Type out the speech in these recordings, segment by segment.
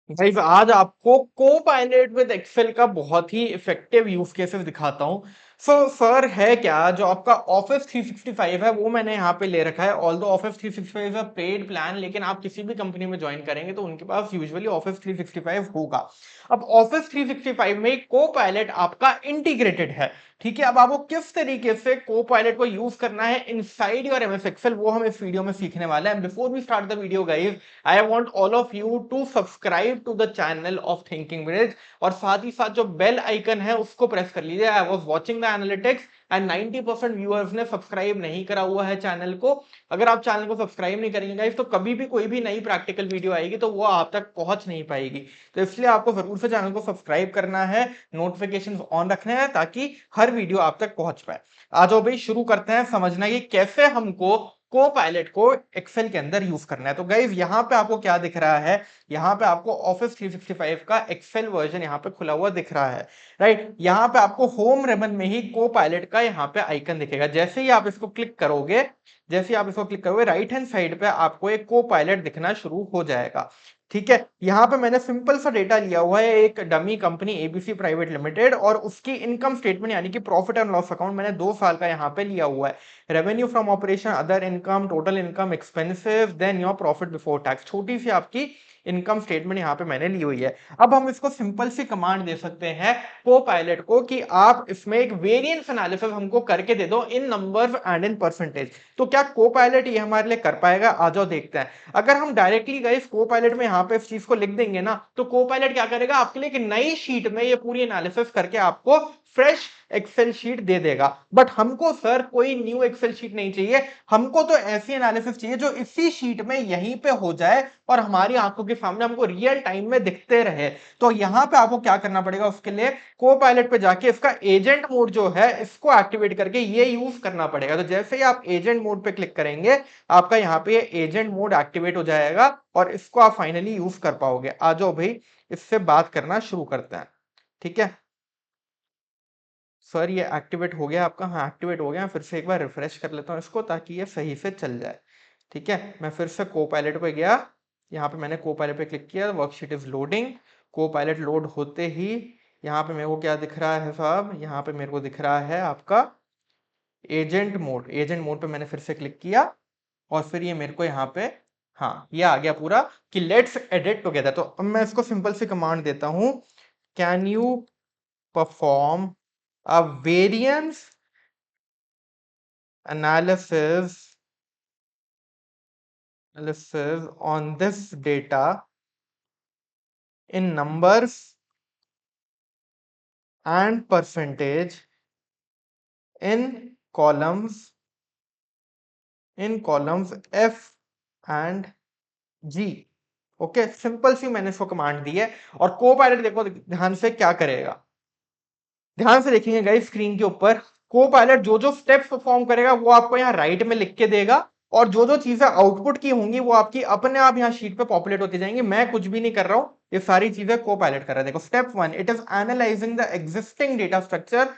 Guys आज आपको co-pilot with Excel का बहुत ही इफेक्टिव यूज केसेस दिखाता हूँ। सर है क्या जो आपका ऑफिस 365 है वो मैंने यहाँ पे ले रखा है। Although office 365 is a paid plan, लेकिन आप किसी भी कंपनी में ज्वाइन करेंगे तो उनके पास यूजुअली ऑफिस 365 होगा। अब ऑफिस 365 में को-पायलट आपका इंटीग्रेटेड है। ठीक है, अब आपको किस तरीके से को-पायलट को यूज करना है इनसाइड योर एमएस एक्सेल वो हम इस वीडियो में सीखने वाले हैं। Before we start the video guys, I want all of you to subscribe to the channel of Thinking Bridge, और साथ ही साथ जो बेल आइकन है उसको प्रेस कर लीजिए। I was watching the analytics and 90% viewers ने सब्सक्राइब नहीं करा हुआ है चैनल को। अगर आप चैनल को सब्सक्राइब नहीं करेंगे गाइस तो कभी भी कोई भी नई प्रैक्टिकल वीडियो आएगी तो वो आप तक पहुंच नहीं पाएगी। तो इसलिए आपको जरूर से चैनल को सब्सक्राइब करना है, नोटिफिकेशन ऑन रखने हैं ताकि हर वीडियो आप तक पहुंच पाए। आ जाओ भाई शुरू करते हैं समझना कि कैसे हमको को-पायलट को एक्सेल के अंदर यूज करना है। तो गाइस यहाँ पे आपको क्या दिख रहा है, यहाँ पे आपको ऑफिस 365 का एक्सेल वर्जन यहाँ पे खुला हुआ दिख रहा है, राइट। यहाँ पे आपको होम रिबन में ही को-पायलट का यहाँ पे आइकन दिखेगा। जैसे ही आप इसको क्लिक करोगे, जैसे ही आप इसको क्लिक करोगे राइट हैंड साइड पे आपको एक को-पायलट दिखना शुरू हो जाएगा। ठीक है, यहाँ पे मैंने सिंपल सा डेटा लिया हुआ है, एक dummy company ABC private limited, और उसकी इनकम स्टेटमेंट यानी कि प्रॉफिट एंड लॉस अकाउंट मैंने 2 साल का यहाँ पे लिया हुआ है। Revenue from operation, other income, total income, expenses, then your profit before tax, छोटी सी आपकी इनकम स्टेटमेंट यहाँ पे मैंने ली हुई है। अब हम इसको सिंपल सी कमांड दे सकते हैं को-पायलट को कि आप इसमें एक वेरिएंस एनालिसिस हमको करके दे दो इन नंबर्स एंड इन परसेंटेज। तो क्या को-पायलट ये हमारे लिए कर पाएगा? आ जाओ देखते हैं। अगर हम डायरेक्टली गाइस को-पायलट में यहाँ पे इस चीज को लिख देंगे ना, तो को-पायलट क्या करेगा आपके लिए एक नई शीट में ये पूरी एनालिसिस करके आपको फ्रेश एक्सेल शीट दे देगा। बट हमको सर कोई न्यू एक्सेल शीट नहीं चाहिए, हमको तो ऐसी एनालिसिस चाहिए जो इसी शीट में यहीं पे हो जाए और हमारी आंखों के सामने हमको रियल टाइम में दिखते रहे। तो यहां पे आपको क्या करना पड़ेगा, उसके लिए को-पायलट पे जाके इसका एजेंट मोड जो है इसको एक्टिवेट करके ये यूज करना पड़ेगा। तो जैसे ही आप एजेंट मोड पे क्लिक करेंगे आपका यहाँ पे एजेंट मोड एक्टिवेट हो जाएगा और इसको आप फाइनली यूज कर पाओगे। आ जाओ भाई इससे बात करना शुरू करते हैं। ठीक है सर, ये एक्टिवेट हो गया आपका? हाँ एक्टिवेट हो गया। फिर से एक बार रिफ्रेश कर लेता हूँ इसको ताकि ये सही से चल जाए। ठीक है, मैं फिर से को पायलट पे गया, यहाँ पे मैंने को पायलट पे क्लिक किया, वर्कशीट इज लोडिंग। को पायलट लोड होते ही यहाँ पे मेरे को क्या दिख रहा है साहब, यहाँ पे मेरे को दिख रहा है आपका एजेंट मोड। एजेंट मोड पे मैंने फिर से क्लिक किया और फिर ये मेरे को यहाँ पे, हाँ ये आ गया पूरा कि लेट्स एडिट टुगेदर। तो अब मैं इसको सिंपल सी कमांड देता हूँ, can you perform a variance analysis on this data in numbers and percentage in columns F and G। Okay, simple सी मैंने इसको कमांड दी है। और को-पायलट देखो ध्यान से क्या करेगा, ध्यान से देखेंगे गाइस स्क्रीन के ऊपर, को-पायलट जो जो स्टेप्स परफॉर्म करेगा वो आपको यहाँ राइट में लिख के देगा, और जो जो चीजें आउटपुट की होंगी वो आपकी अपने आप यहाँ शीट पे पॉपुलेट होती जाएंगी। मैं कुछ भी नहीं कर रहा हूं, ये सारी चीजें को-पायलट कर रहा है। देखो step 1, it is analysing the existing data structure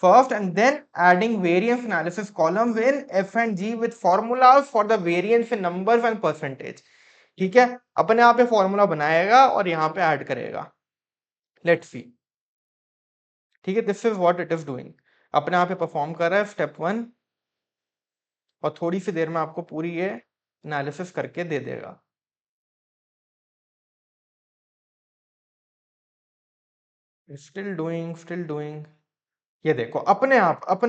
first and then adding variance analysis columns in F and G with formulas for the variance in numbers and percentage। ठीक है, अपने आप ये फॉर्मूला बनाएगा और यहाँ पे ऐड करेगा। Let's see. ठीक है, this is what it is doing, अपने आप ये परफॉर्म कर रहा है स्टेप 1, और थोड़ी सी देर में आपको पूरी ये एनालिसिस करके दे देगा। Still doing. ये देखो अपने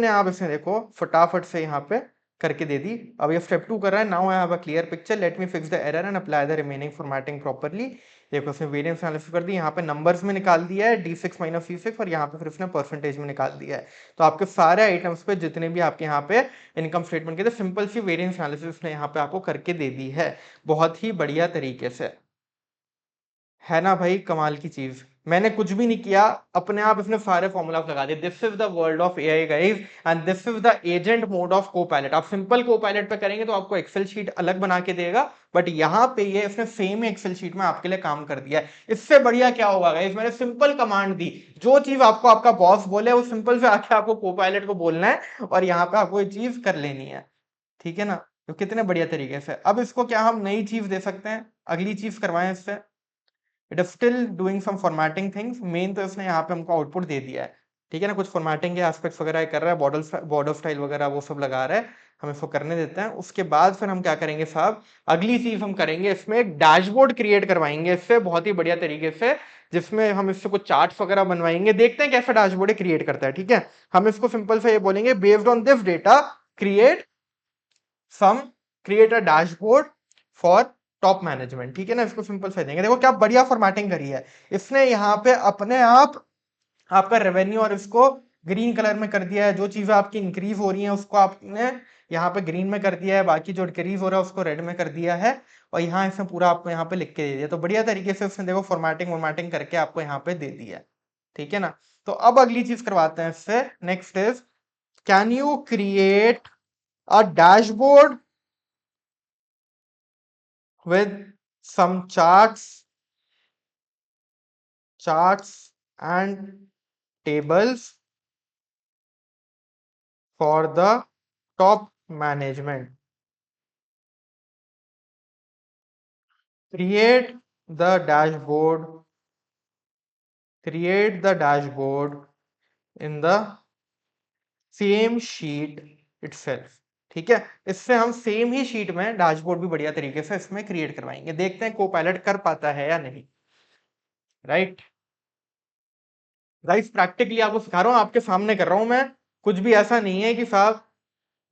आप इसने देखो फटाफट से यहाँ पे करके दे दी। अब ये स्टेप 2 कर रहा है, now I have a clear picture, let me fix the error and apply the remaining formatting properly. देखो उसने वेरिएंस एनालिसिस कर दी, यहाँ पे नंबर्स में निकाल दिया है D6 माइनस C6, और यहाँ पे फिर उसने परसेंटेज में निकाल दिया है। तो आपके सारे आइटम्स पे जितने भी आपके यहाँ पे इनकम स्टेटमेंट के थे, सिंपल सी वेरिएंस एनालिसिस उसने यहाँ पे आपको करके दे दी है, बहुत ही बढ़िया तरीके से। है ना भाई कमाल की चीज, मैंने कुछ भी नहीं किया, अपने आप इसने सारे फॉर्मूलाज लगा दिए। This is the world of AI guys, and this is the agent mode of Copilot. आप सिंपल को-पायलट पे करेंगे तो आपको एक्सेल शीट अलग बना के देगा, बट यहाँ पे ये इसने सेम एक्सेल शीट में आपके लिए काम कर दिया है। इससे बढ़िया क्या होगा गाइस, मैंने सिंपल कमांड दी, जो चीज आपको आपका बॉस बोले वो सिंपल से आके आपको को-पायलट को बोलना है और यहाँ पे आपको ये चीज कर लेनी है। ठीक है ना, तो कितने बढ़िया तरीके से। अब इसको क्या हम नई चीज दे सकते हैं, अगली चीज करवाएं इससे। It is still doing some formatting things. Main तो इसने यहाँ पे हमको आउटपुट दे दिया है, ठीक है ना। कुछ फॉर्मेटिंग के एस्पेक्ट्स वगैरह कर रहा है, बॉर्डर स्टाइल वगैरह वो सब लगा रहा है, हम इसको करने देते हैं। उसके बाद फिर हम क्या करेंगे साहब, अगली चीज हम करेंगे, इसमें एक डैशबोर्ड क्रिएट करवाएंगे इससे बहुत ही बढ़िया तरीके से, जिसमें हम इससे कुछ चार्ट्स वगैरह बनवाएंगे। देखते हैं कैसा डैशबोर्ड क्रिएट करता है, ठीक है। हम इसको सिंपल से ये बोलेंगे, based on this data create some, create a dashboard for top management, ठीक है ना। इसको सिंपल से देंगे। देखो क्या बढ़िया फॉर्मेटिंग करी है इसने यहाँ पे, अपने आप आपका रेवेन्यू और इसको ग्रीन कलर में कर दिया है। जो चीजें आपकी इंक्रीज हो रही हैं उसको आपने यहाँ पे ग्रीन में कर दिया है, बाकी जो डिक्रीज हो रहा है उसको रेड में कर दिया है, और यहाँ इसने पूरा आपको यहाँ पे लिख के दे दिया। तो बढ़िया तरीके से उसने देखो फॉर्मेटिंग करके आपको यहाँ पे दे दिया है, ठीक है ना। तो अब अगली चीज करवाते हैं इससे। Next is, can you create a dashboard with some charts and tables for the top management. Create the dashboard. Create the dashboard in the same sheet itself. ठीक है, इससे हम सेम ही शीट में डैशबोर्ड भी बढ़िया तरीके से इसमें क्रिएट करवाएंगे। देखते हैं कोपायलट कर पाता है या नहीं। राइट गाइस, प्रैक्टिकली आपको सिखा रहा हूं, आपके सामने कर रहा हूं मैं। कुछ भी ऐसा नहीं है कि साहब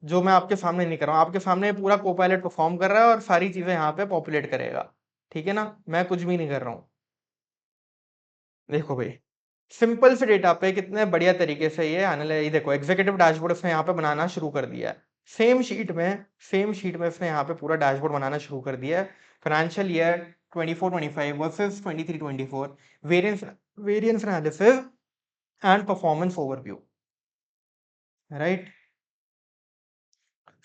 जो मैं आपके सामने नहीं कर रहा हूं, आपके सामने पूरा कोपायलट परफॉर्म कर रहा है और सारी चीजें यहाँ पे पॉपुलेट करेगा, ठीक है ना। मैं कुछ भी नहीं कर रहा हूं। देखो भाई, सिंपल से डेटा पे कितने बढ़िया तरीके से ये एनालाइज, देखो एग्जीक्यूटिव डैशबोर्ड इसने यहाँ पे बनाना शुरू कर दिया है। सेम शीट में इसने यहाँ पे पूरा डैशबोर्ड बनाना शुरू कर दिया है। Financial year 24-25 versus 23-24, variance analysis and performance overview. Right,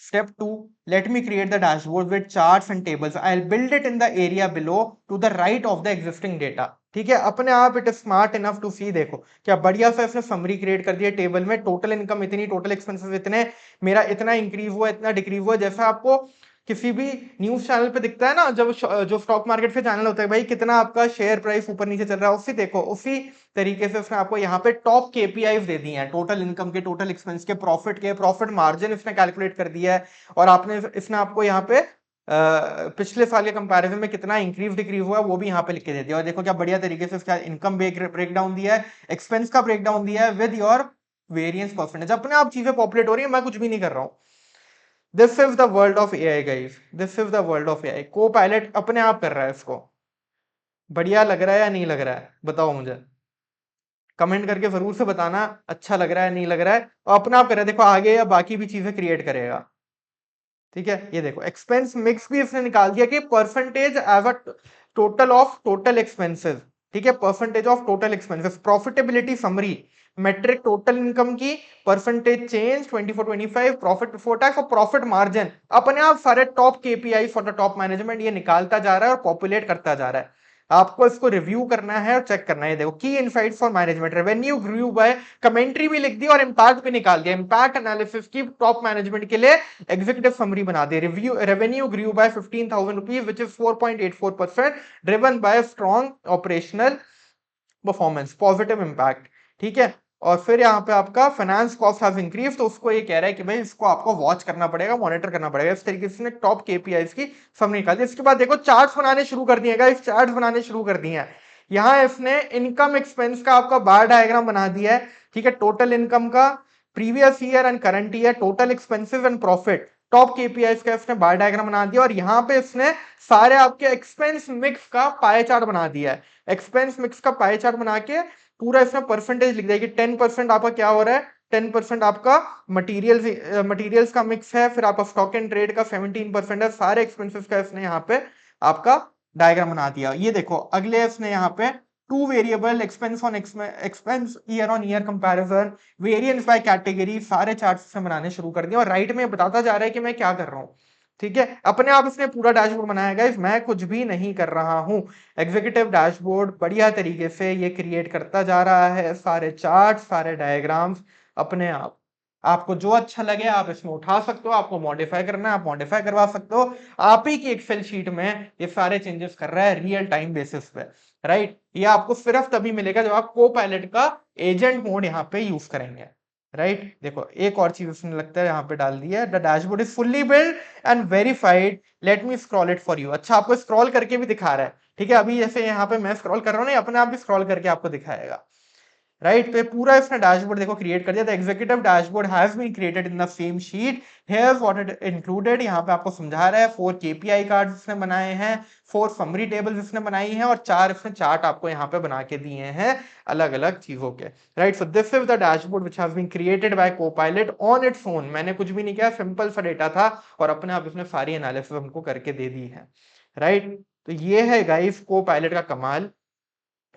Step 2, let me create the dashboard with charts and tables. I'll build it in the area below to the right of the existing data. ठीक है, अपने आप it smart enough to सी। देखो क्या बढ़िया सा इसने summary create कर दिया टेबल में, टोटल इनकम इतनी, टोटल एक्सपेंसेस इतने, मेरा इतना इंक्रीज हुआ, इतना डिक्रीज हुआ। जैसा आपको किसी भी न्यूज चैनल पे दिखता है ना, जब जो स्टॉक मार्केट के चैनल होता है भाई, कितना आपका शेयर प्राइस ऊपर नीचे चल रहा है, उसी देखो उसी तरीके से उसने आपको यहाँ पे टॉप केपीआईज दे दी हैं, टोटल इनकम के, टोटल एक्सपेंस के, प्रॉफिट मार्जिन इसने कैलकुलेट कर दिया है। और आपने इसने आपको यहाँ पे पिछले साल के कंपैरिजन में कितना इंक्रीज डिक्रीज हुआ वो भी यहाँ पे लिख के दे दिया। और देखो क्या बढ़िया तरीके से इसका इनकम ब्रेकडाउन दिया है, एक्सपेंस का ब्रेकडाउन दिया है विद योर वेरिएंस परसेंटेज। अपने आप चीजें पॉपुलेट हो रही है, मैं कुछ भी नहीं कर रहा हूं। This is the world of AI guys, this is the world of AI. को पायलट अपने आप कर रहा है इसको। बढ़िया लग रहा है या नहीं लग रहा है, बताओ मुझे कमेंट करके जरूर से बताना, अच्छा लग रहा है नहीं लग रहा है। और अपना आप कर रहा है, देखो आगे या बाकी भी चीजें क्रिएट करेगा। ठीक है, ये देखो एक्सपेंस मिक्स भी इसने निकाल दिया कि percentage as a total of total expenses. ठीक है, percentage of total expenses, profitability summary, metric total income की, percentage change 24-25, profit before tax और प्रॉफिट मार्जिन। अपने आप सारे top KPI for the top management ये निकालता जा रहा है और पॉपुलेट करता जा रहा है। आपको इसको रिव्यू करना है और चेक करना है। देखो की insights for management, revenue grew by, commentary भी लिख दी और इम्पैक्ट भी निकाल दिया। इम्पैक्ट एनालिसिस की टॉप मैनेजमेंट के लिए एग्जीक्यूटिव समरी बना दी। Review, revenue grew by 15,000 rupees which is 4.84%, driven by strong operational performance, positive impact. ठीक है, और फिर यहाँ पे आपका फाइनेंस कॉस्ट हैज इंक्रीज, तो उसको ये कह रहा है कि भाई इसको आपको वॉच करना पड़ेगा, मॉनिटर करना पड़ेगा। इस तरीके से टॉप केपीआईज की समरी निकाल दी। इसके बाद देखो चार्ट्स बनाने शुरू कर दिए, इस चार्ट्स बनाने शुरू कर दिए हैं। यहाँ इसने इनकम एक्सपेंस का आपका बार डायग्राम बना दिया है। ठीक है, टोटल इनकम का, previous year and current year, total expenses and profit, top KPIs का इसने बार डायग्राम बना दिया। और यहाँ पे इसने सारे आपके एक्सपेंस मिक्स का पाई चार्ट बना दिया है। एक्सपेंस मिक्स का पाई चार्ट बना के पूरा इसमें परसेंटेज लिख दिया कि 10% आपका क्या हो रहा है, 10% आपका मटीरियल्स का मिक्स है, फिर आपका स्टॉक एंड ट्रेड का 17% है। सारे एक्सपेंसेस का इसने यहाँ पे आपका डायग्राम बना दिया। ये देखो अगले इसने यहाँ पे two variable expense on expense year on year comparison, variance by category, सारे चार्ट्स से बनाने शुरू कर दिए और राइट में बताता जा रहा है कि मैं क्या कर रहा हूँ। ठीक है, अपने आप इसने पूरा डैशबोर्ड बनाया गाइस, मैं कुछ भी नहीं कर रहा हूं। एग्जीक्यूटिव डैशबोर्ड बढ़िया तरीके से ये क्रिएट करता जा रहा है, सारे चार्ट, सारे डायग्राम्स अपने आप। आपको जो अच्छा लगे आप इसमें उठा सकते हो, आपको मॉडिफाई करना है आप मॉडिफाई करवा सकते हो। आप ही की एक्सेल शीट में ये सारे चेंजेस कर रहा है रियल टाइम बेसिस पे, राइट। ये आपको सिर्फ तभी मिलेगा जब आप को पायलट का एजेंट मोड यहाँ पे यूज करेंगे, राइट। देखो एक और चीज उसने लगता है यहाँ पे डाल दी है, the dashboard is fully build and verified, let me scroll it for you. अच्छा आपको स्क्रॉल करके भी दिखा रहा है, ठीक है। अभी जैसे यहाँ पे मैं स्क्रॉल कर रहा हूँ ना, अपने आप भी स्क्रॉल करके आपको दिखाएगा, राइट। तो ये पूरा इसने डैशबोर्ड देखो क्रिएट कर दिया। The executive dashboard has been created in the same sheet, here's what it included. यहाँ पे आपको समझा रहा है 4 केपीआई कार्ड इसने बनाए हैं, 4 समरी टेबल्स इसने बनाई हैं और 4 इसने चार्ट आपको यहाँ पे बना के दिए हैं अलग अलग चीजों के, right. So this is the dashboard which has been created by Copilot on its own. मैंने कुछ भी नहीं किया, सिंपल सा डेटा था और अपने आप इसने सारी एनालिसिस हमको करके दे दी है, राइट। तो ये है गाइस कोपायलट का कमाल।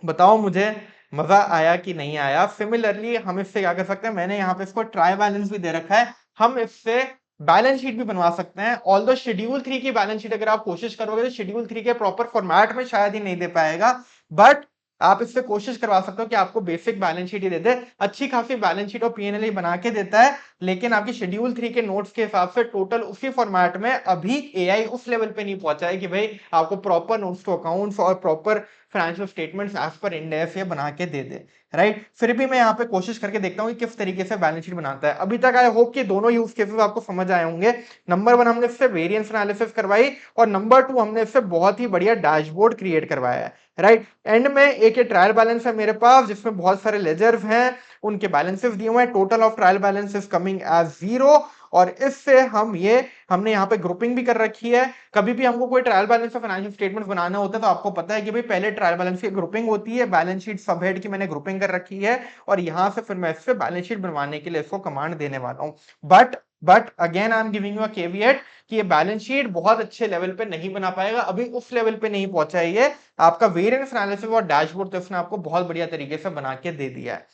बताओ मुझे मजा आया कि नहीं आया। सिमिलरली हम इससे क्या कर सकते हैं, मैंने यहाँ पे इसको ट्राई बैलेंस भी दे रखा है, हम इससे बैलेंस शीट भी बनवा सकते हैं। ऑल्दो शेड्यूल 3 की बैलेंस शीट अगर आप कोशिश करोगे तो शेड्यूल 3 के प्रॉपर फॉर्मेट में शायद ही नहीं दे पाएगा, बट आप इससे कोशिश करवा सकते हो कि आपको बेसिक बैलेंस शीट ही दे दे। अच्छी खासी बैलेंस शीट और पीएनएल ही बना के देता है, लेकिन आपकी शेड्यूल 3 के नोट्स के हिसाब से टोटल उसी फॉर्मेट में अभी एआई उस लेवल पे नहीं पहुंचा है कि भाई आपको प्रॉपर नोट्स टू अकाउंट्स और proper financial statements as per Ind AS ये बना के दे दे, राइट। फिर भी मैं यहाँ पे कोशिश करके देखता हूँ कि किस तरीके से बैलेंस शीट बनाता है। अभी तक आई होप कि दोनों यूज केसेस आपको समझ आए होंगे। नंबर 1 हमने इससे वेरिएंस एनालिसिस करवाई और नंबर 2 हमने इससे बहुत ही बढ़िया डैशबोर्ड क्रिएट करवाया है, राइट। एंड में एक ट्रायल बैलेंस है मेरे पास जिसमें बहुत सारे लेजर्स हैं, उनके बैलेंसेस दिए हुए हैं। Total of trial balance is coming as 0 और इससे हमने यहाँ पे ग्रुपिंग भी कर रखी है। कभी भी हमको कोई ट्रायल बैलेंस का फाइनेंशियल स्टेटमेंट बनाना होता है तो आपको पता है कि भाई पहले ट्रायल बैलेंस की ग्रुपिंग होती है, बैलेंस शीट सब हेड की मैंने ग्रुपिंग कर रखी है और यहां से फिर मैं इससे बैलेंस शीट बनवाने के लिए इसको कमांड देने वाला हूं। But again I am giving you a caveat कि ये बैलेंस शीट बहुत अच्छे लेवल पे नहीं बना पाएगा, अभी उस लेवल पे नहीं पहुंचा है ये। आपका वेरिएंस एनालिसिस और डैशबोर्ड तो इसने आपको बहुत बढ़िया तरीके से बना के दे दिया है,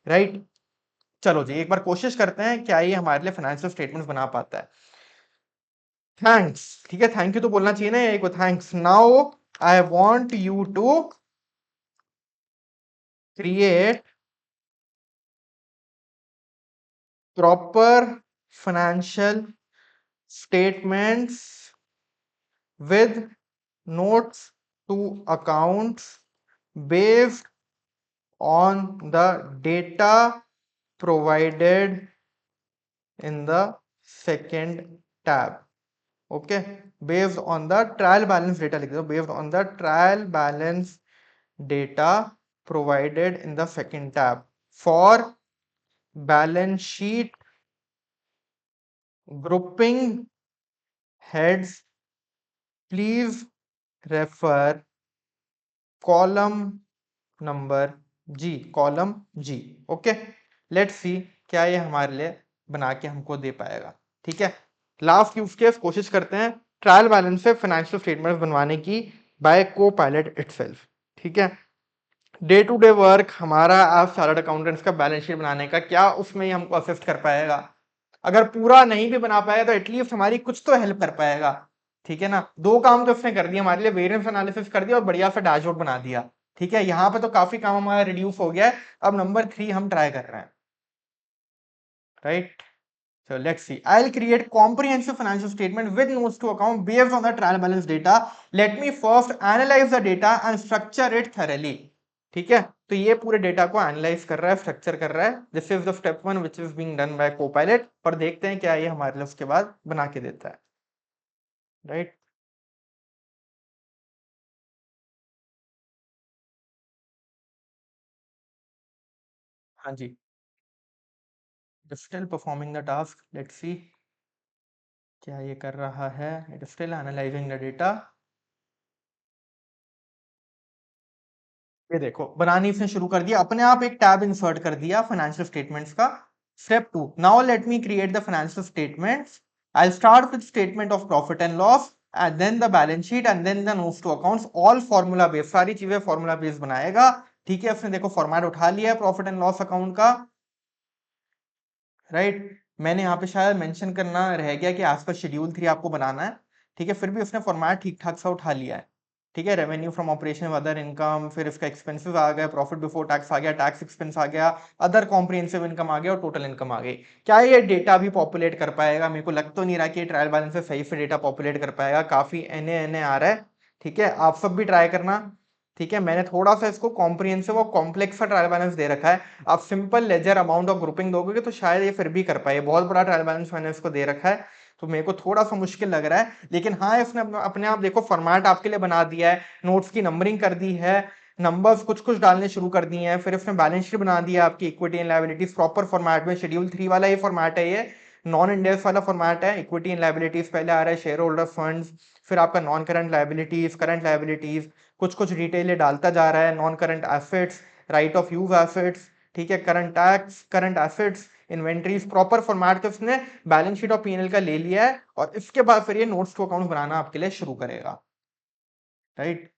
राइट। चलो जी एक बार कोशिश करते हैं क्या ये हमारे लिए फाइनेंशियल स्टेटमेंट्स बना पाता है। थैंक्स, ठीक है, थैंक यू तो बोलना चाहिए ना एक thanks. Now I want you to create proper financial statements with notes to accounts based on the data provided in the second tab. Okay, based on the trial balance data लिख दो, based on the trial balance data provided in the second tab for balance sheet grouping heads, please refer column number G, column G. Okay, let's see क्या ये हमारे लिए बना के हमको दे पाएगा। ठीक है, लास्ट यूज केस कोशिश करते हैं ट्रायल बैलेंस से फाइनेंशियल स्टेटमेंट बनवाने की बाय को पायलट इटसेल्फ। ठीक है, डे टू डे वर्क हमारा आप चार्टर्ड अकाउंटेंट्स का बैलेंस शीट बनाने का, क्या उसमें ही हमको असिस्ट कर पाएगा? अगर पूरा नहीं भी बना पाएगा तो एटलीस्ट हमारी कुछ तो हेल्प कर पाएगा। ठीक है ना, दो काम तो उसने कर दिया हमारे लिए, वेरिएंस एनालिसिस कर दिया और बढ़िया सा डैशबोर्ड बना दिया। ठीक है, यहाँ पे तो काफी काम हमारा रिड्यूस हो गया है। अब नंबर 3 हम ट्राई कर रहे हैं, right. So let's see. I'll create comprehensive financial statement with notes to account based on the trial balance data. Let me first analyze the data and structure it thoroughly. ठीक है, तो ये पूरे data को analyse कर रहा है, structure कर रहा है। This is the step 1 which is being done by Copilot और देखते हैं क्या ये हमारे लिए उसके बाद बना के देता है, राइट। हाँ जी, still performing the task, let's see क्या ये कर रहा है। It still analysing the data. ये देखो बनानी इसने शुरू कर दिया, अपने आप एक टैब इंसर्ट कर दिया फाइनेंशियल स्टेटमेंट्स का। Step 2, now let me create the financial statements. I start with statement of profit and loss and then the balance sheet and then the notes to accounts, all formula based, सारी चीजें formula based बनाएगा। ठीक है, उसने देखो format उठा लिया है प्रॉफिट एंड लॉस अकाउंट का, राइट। मैंने यहाँ पे शायद मेंशन करना रह गया कि आज पर शेड्यूल 3 आपको बनाना है। ठीक है, फिर भी उसने फॉर्मेट ठीक ठाक सा उठा लिया है। ठीक है, revenue from operation, other income, फिर इसका एक्सपेंसेस आ गया, प्रॉफिट बिफोर टैक्स आ गया, टैक्स एक्सपेंस आ गया, अदर कॉम्प्रिहेंसिव इनकम आ गया और टोटल इनकम आ गई। क्या ये डेटा भी पॉपुलेट कर पाएगा? मेरे को लग तो नहीं रहा कि ये ट्रायल बैलेंस से सही से डेटा पॉपुलेट कर पाएगा, काफी एने एने आ रहा है। ठीक है, आप सब भी ट्राई करना। ठीक है, मैंने थोड़ा सा इसको कॉम्प्रिहेंसिव और कॉम्प्लेक्स सा ट्रायल बैलेंस दे रखा है। आप सिंपल लेजर अमाउंट और ग्रुपिंग दोगे तो शायद ये फिर भी कर पाए। बहुत बड़ा ट्रायल बैलेंस मैंने इसको दे रखा है, तो मेरे को थोड़ा सा मुश्किल लग रहा है। लेकिन हाँ, इसने अपने आप देखो फॉर्मेट आपके लिए बना दिया है, नोट्स की नंबरिंग कर दी है, नंबर्स कुछ कुछ डालने शुरू कर दिए हैं, फिर इसने बैलेंस शीट बना दिया आपकी equity and liabilities proper format में। शेड्यूल 3 वाला ये फॉर्मेट है, ये नॉन इंडेक्स वाला फॉर्मेट है। इक्विटी एंड लायबिलिटीज पहले आ रहा है, शेयर होल्डर फंड्स, फिर आपका non current liabilities, current liabilities, कुछ कुछ डिटेल ये डालता जा रहा है, non current assets, right of use assets, ठीक है, current tax, current assets, inventories, proper format तो इसने बैलेंस शीट और पीएनएल का ले लिया है। और इसके बाद फिर ये नोट्स टू अकाउंट बनाना आपके लिए शुरू करेगा, राइट।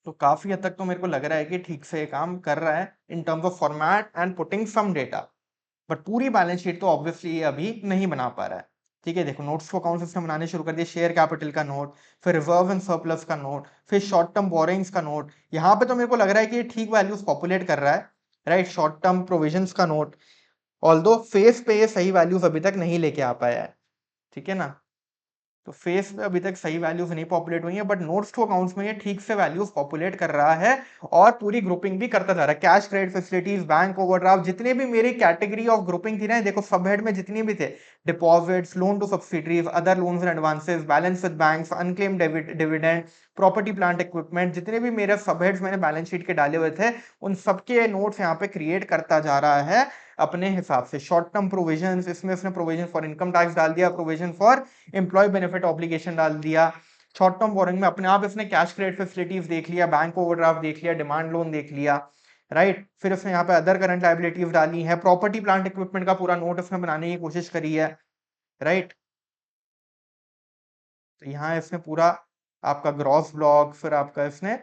तो काफी हद तक तो मेरे को लग रहा है कि ठीक से ये काम कर रहा है in terms of format and putting some data. But पूरी बैलेंस शीट तो ऑब्वियसली ये अभी नहीं बना पा रहा है। ठीक है, देखो नोट्स टू अकाउंट इसने बनाने शुरू कर दिए, शेयर कैपिटल का नोट, फिर रिजर्व एंड सरप्लस का नोट, फिर शॉर्ट टर्म बोरिंग्स का नोट। यहाँ पे तो मेरे को लग रहा है कि ये ठीक वैल्यूज पॉपुलेट कर रहा है, राइट। शॉर्ट टर्म प्रोविजंस का नोट, ऑल्दो फेस पे ये सही वैल्यूज अभी तक नहीं लेके आ पाया है। ठीक है ना, तो फेस में अभी तक सही वैल्यूज नहीं पॉपुलेट हुई है, बट नोट्स टू अकाउंट्स में ये ठीक से वैल्यूज पॉपुलेट कर रहा है और पूरी ग्रुपिंग भी करता जा रहा है। Cash credit facilities, bank overdraft, जितने भी मेरी कैटेगरी ऑफ ग्रुपिंग थी ना, देखो सब हेड में जितनी भी थे, deposits, loan to subsidies, other loans and advances, balance with banks, unclaimed dividend, property plant equipment, जितने भी मेरे सब हेड्स मैंने बैलेंस शीट के डाले हुए थे, उन सबके नोट्स यहाँ पे क्रिएट करता जा रहा है अपने हिसाब से। शॉर्ट टर्म प्रोविजन, इसमें इसने प्रोविजन फॉर इनकम टैक्स डाल दिया, provision for employ benefit obligation डाल दिया। शॉर्ट टर्म बोरिंग में अपने आप इसने कैश क्रेडिट फैसिलिटीज देख लिया, बैंक ओवरड्राफ्ट देख लिया, डिमांड लोन देख लिया, राइट। फिर इसने यहाँ पे अदर करंट लायबिलिटीज डाली है, प्रॉपर्टी प्लांट इक्विपमेंट का पूरा नोट इसने बनाने की कोशिश करी है, राइट। तो यहाँ इसने पूरा आपका ग्रॉस ब्लॉक, फिर आपका इसने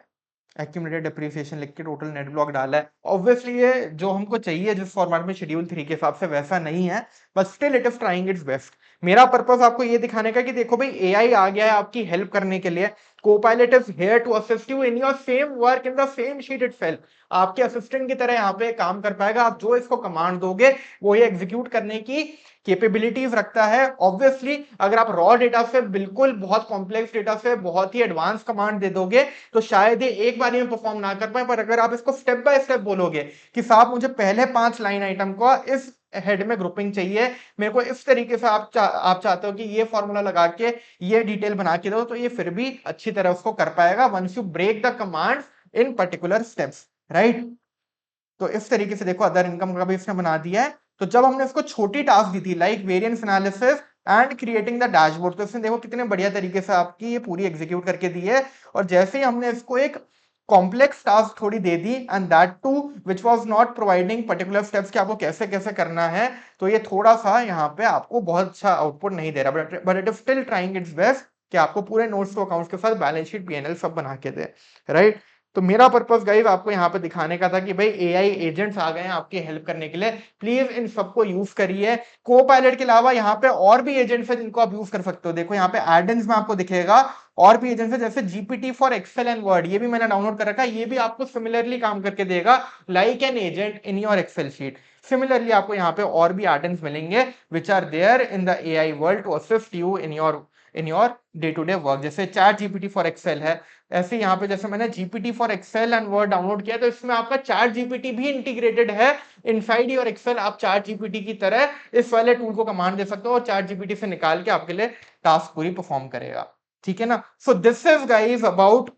एक्यूमुलेटेड डिप्रिसिएशन लिख के टोटल नेट ब्लॉक डाला है। ऑब्वियसली ये जो हमको चाहिए जिस फॉर्मेट में शेड्यूल 3 के हिसाब से वैसा नहीं है, but still it is trying it's best. मेरा पर्पस आपको ये दिखाने का कि देखो भाई एआई आ गया है आपकी हेल्प करने के लिए। Copilot is here to assist you in your same work in the same sheet itself. आपके असिस्टेंट की तरह यहाँ पे काम कर पाएगा। आप जो इसको कमांड दोगे वो ये एग्जीक्यूट करने की कैपेबिलिटीज रखता है। ऑब्वियसली अगर आप रॉ डेटा से बिल्कुल बहुत कॉम्प्लेक्स डेटा से बहुत ही एडवांस कमांड दे दोगे तो शायद ये एक बार में परफॉर्म ना कर पाए, पर अगर आप इसको स्टेप बाय स्टेप बोलोगे कि साहब मुझे पहले 5 लाइन आइटम को इस हेड में ग्रुपिंग चाहिए, मेरे को इस तरीके से आप चाहते हो कि ये फॉर्मूला लगा के ये डिटेल बना के दो, तो ये फिर भी अच्छी तरह उसको कर पाएगा once you break the command in particular steps, right. तो इस तरीके से देखो अदर इनकम का भी इसने बना दिया है। तो जब हमने इसको छोटी टास्क दी थी like variance analysis and creating the dashboard, तो इसने देखो कितने बढ़िया तरीके से आपकी ये पूरी एग्जीक्यूट करके दी है। और जैसे ही हमने इसको एक कॉम्प्लेक्स टास्क थोड़ी दे दी and that too which was not providing particular steps कि आपको कैसे कैसे करना है, तो ये थोड़ा सा यहाँ पे आपको बहुत अच्छा आउटपुट नहीं दे रहा, but it is still trying it's best कि आपको पूरे नोट्स टू अकाउंट्स के साथ बैलेंस शीट पीएनएल सब बना के दे, राइट। तो मेरा पर्पस गाइस आपको यहाँ पे दिखाने का था कि भाई एआई एजेंट्स आ गए हैं आपकी हेल्प करने के लिए, प्लीज इन सबको यूज करिए। को पायलट के अलावा यहाँ पे और भी एजेंट्स हैं जिनको आप यूज कर सकते हो। देखो यहाँ पे एडेंस में आपको दिखेगा और भी एजेंट्स है, जैसे GPT for Excel and Word, ये भी मैंने डाउनलोड कर रखा है। ये भी आपको सिमिलरली काम करके देगा like an agent in your Excel sheet. Similarly आपको यहाँ पे और भी एडेंट्स मिलेंगे which are there in the AI world to assist you in your day to day work. जैसे चैट जीपीटी फॉर एक्सेल है, ऐसे यहाँ पे जैसे मैंने GPT for Excel and Word download किया तो इसमें आपका चैट जीपीटी भी इंटीग्रेटेड है इनसाइड योर एक्सेल। आप चैट जीपीटी की तरह इस वाले टूल को कमांड दे सकते हो और चैट जीपीटी से निकाल के आपके लिए टास्क पूरी परफॉर्म करेगा, ठीक है ना। सो this is guys about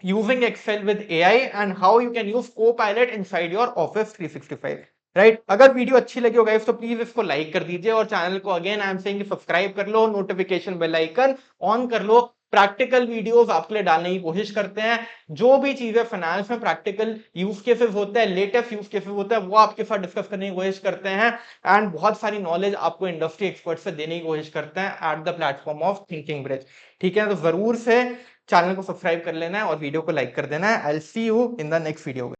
using Excel with AI and how you can use Copilot inside your Office 365, right. अगर वीडियो अच्छी लगी हो गाइस तो प्लीज इसको लाइक कर दीजिए और चैनल को again I am saying subscribe कर लो, नोटिफिकेशन बेल आइकन ऑन कर लो। प्रैक्टिकल वीडियोस आपके लिए डालने की कोशिश करते हैं। जो भी चीजें फाइनेंस में प्रैक्टिकल यूज केसेस होते हैं, लेटेस्ट यूज केसेस होते हैं, वो आपके साथ डिस्कस करने की कोशिश करते हैं एंड बहुत सारी नॉलेज आपको इंडस्ट्री एक्सपर्ट से देने की कोशिश करते हैं at the platform of Thinking bridge, ठीक है। तो जरूर से चैनल को सब्सक्राइब कर लेना है और वीडियो को लाइक कर देना है। I will see you in the next video.